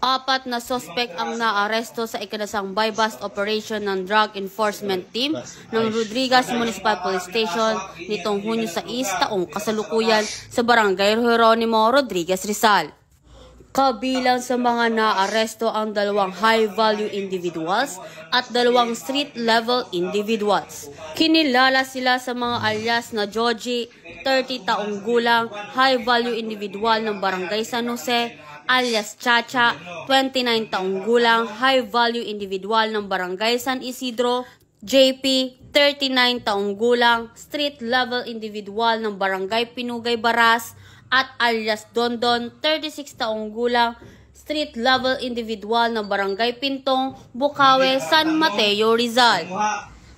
Apat na sospek ang naaresto sa ikinasang buy-bust operation ng Drug Enforcement Team ng Rodriguez Municipal Police Station nitong Hunyo 6 taong kasalukuyan sa Barangay Jeronimo, Rodriguez, Rizal. Kabilang sa mga naaresto ang 2 high-value individuals at 2 street-level individuals. Kinilala sila sa mga alias na Joji, 30 taong gulang, high-value individual ng Barangay San Jose, alias Chacha, 29 taong gulang, high-value individual ng Barangay San Isidro, JP, 39 taong gulang, street-level individual ng Barangay Pinugay Baras, at alias Dondon, 36 taong gulang, street-level individual ng Barangay Pintong, Bukawe, San Mateo, Rizal.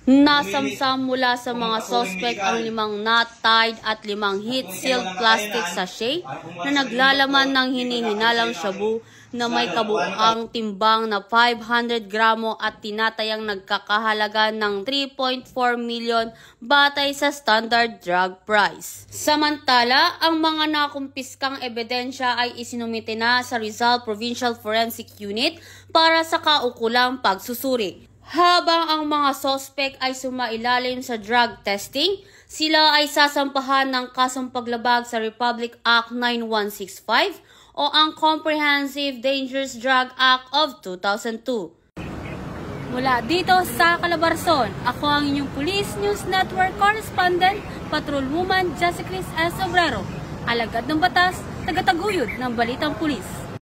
Nasamsam mula sa mga sospek ang 5 knot-tied at 5 heat-sealed plastic sachet na naglalaman ng hinihinalang shabu na may kabuuang timbang na 500 gramo at tinatayang nagkakahalaga ng 3.4 million batay sa standard drug price. Samantala, ang mga nakumpiskang ebidensya ay isinumite na sa Rizal Provincial Forensic Unit para sa kaukulang pagsusuri. Habang ang mga sospek ay sumailalim sa drug testing, sila ay sasampahan ng kasong paglabag sa Republic Act 9165 o ang Comprehensive Dangerous Drug Act of 2002. Mula dito sa Calabarzon, ako ang inyong Police News Network Correspondent, Patrolwoman Jessicris S. Obrero, alagad ng batas, tagataguyod ng Balitang Pulis.